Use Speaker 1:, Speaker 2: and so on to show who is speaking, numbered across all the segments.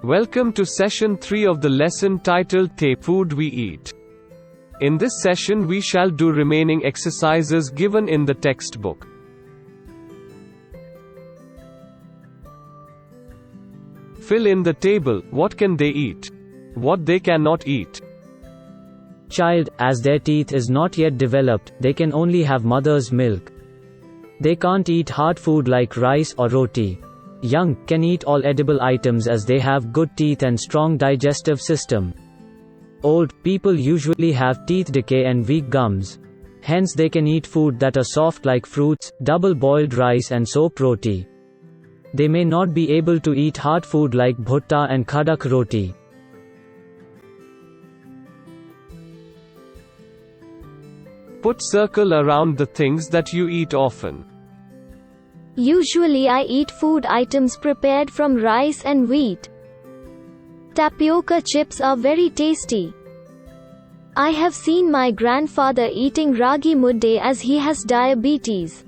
Speaker 1: Welcome to session 3 of the lesson titled The Food We Eat. In this session we shall do remaining exercises given in the textbook. Fill in the table. What can they eat? What they cannot eat.
Speaker 2: Child, as their teeth is not yet developed, they can only have mother's milk. They can't eat hard food like rice or roti. Young can eat all edible items as they have good teeth and strong digestive system. Old people usually have teeth decay and weak gums. Hence they can eat food that are soft like fruits, double-boiled rice and soaked roti. They may not be able to eat hard food like bhutta and khadak roti.
Speaker 1: Put circle around the things that you eat often.
Speaker 3: Usually I eat food items prepared from rice and wheat. Tapioca chips are very tasty. I have seen my grandfather eating ragi mudde as he has diabetes.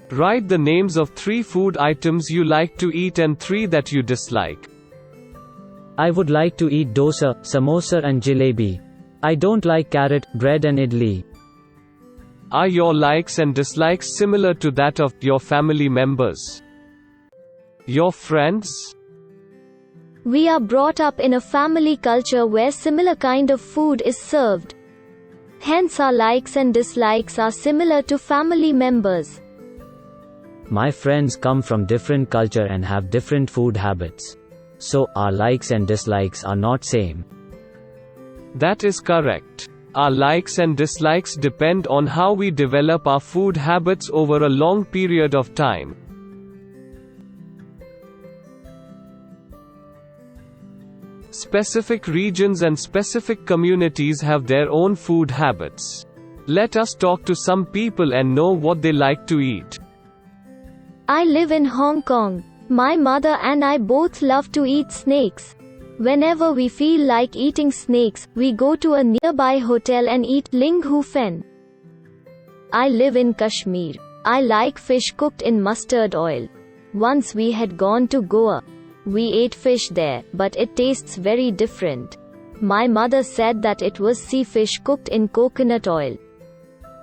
Speaker 1: Write the names of 3 food items you like to eat and 3 that you dislike.
Speaker 2: I would like to eat dosa, samosa and jalebi. I don't like carrot, bread and idli.
Speaker 1: Are your likes and dislikes similar to that of your family members? Your friends?
Speaker 3: We are brought up in a family culture where similar kind of food is served. Hence our likes and dislikes are similar to family members.
Speaker 2: My friends come from different culture and have different food habits. So, our likes and dislikes are not same.
Speaker 1: That is correct. Our likes and dislikes depend on how we develop our food habits over a long period of time. Specific regions and specific communities have their own food habits. Let us talk to some people and know what they like to eat.
Speaker 3: I live in Hong Kong. My mother and I both love to eat snakes. Whenever we feel like eating snakes, we go to a nearby hotel and eat ling hu fen. I live in Kashmir. I like fish cooked in mustard oil. Once we had gone to Goa. We ate fish there, but it tastes very different. My mother said that it was sea fish cooked in coconut oil.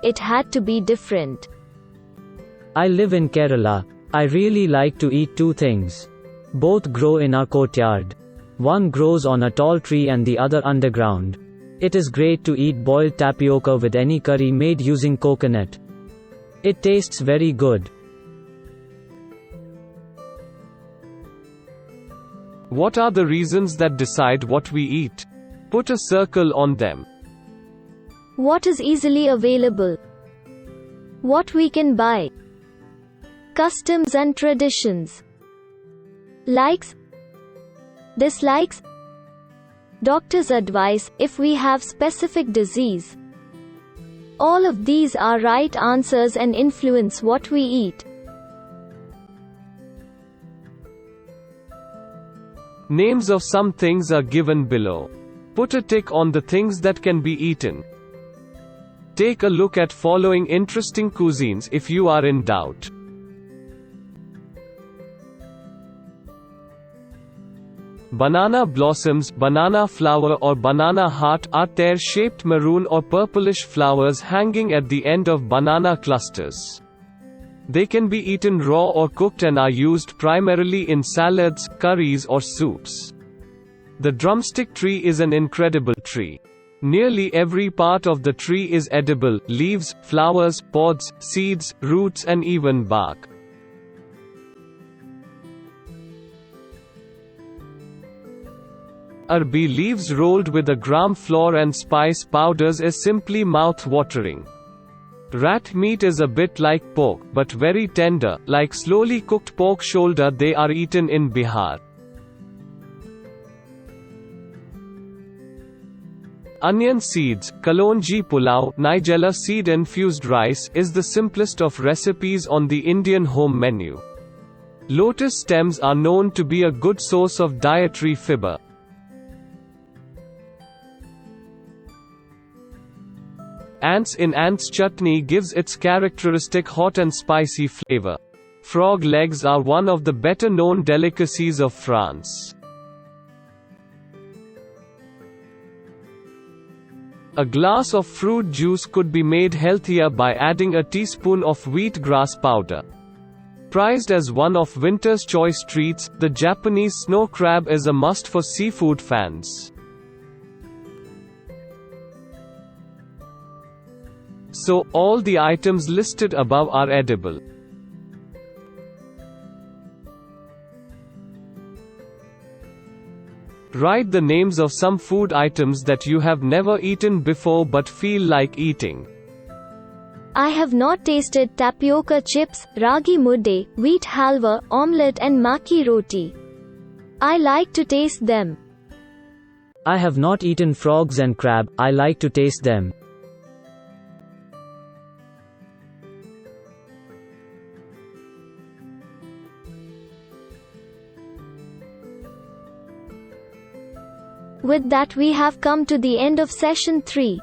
Speaker 3: It had to be different.
Speaker 2: I live in Kerala. I really like to eat 2 things. Both grow in our courtyard. One grows on a tall tree and the other underground. It is great to eat boiled tapioca with any curry made using coconut. It tastes very good.
Speaker 1: What are the reasons that decide what we eat? Put a circle on them.
Speaker 3: What is easily available? What we can buy? Customs and traditions. Likes, dislikes, doctor's advice if we have specific disease. All of these are right answers and influence what we eat.
Speaker 1: Names of some things are given below. Put a tick on the things that can be eaten. Take a look at following interesting cuisines if you are in doubt. Banana blossoms, banana flower or banana heart are tear-shaped maroon or purplish flowers hanging at the end of banana clusters. They can be eaten raw or cooked and are used primarily in salads, curries or soups. The drumstick tree is an incredible tree. Nearly every part of the tree is edible: leaves, flowers, pods, seeds, roots and even bark. Arbi leaves rolled with a gram flour and spice powders is simply mouth-watering. Rat meat is a bit like pork, but very tender, like slowly cooked pork shoulder. They are eaten in Bihar. Onion seeds, kalonji pulao, nigella seed-infused rice, is the simplest of recipes on the Indian home menu. Lotus stems are known to be a good source of dietary fiber. Ants in ants chutney gives its characteristic hot and spicy flavor. Frog legs are one of the better known delicacies of France. A glass of fruit juice could be made healthier by adding a teaspoon of wheatgrass powder. Prized as one of winter's choice treats, the Japanese snow crab is a must for seafood fans. So, all the items listed above are edible. Write the names of some food items that you have never eaten before but feel like eating.
Speaker 3: I have not tasted tapioca chips, ragi mudde, wheat halwa, omelette and maki roti. I like to taste them.
Speaker 2: I have not eaten frogs and crab, I like to taste them.
Speaker 3: With that we have come to the end of session 3.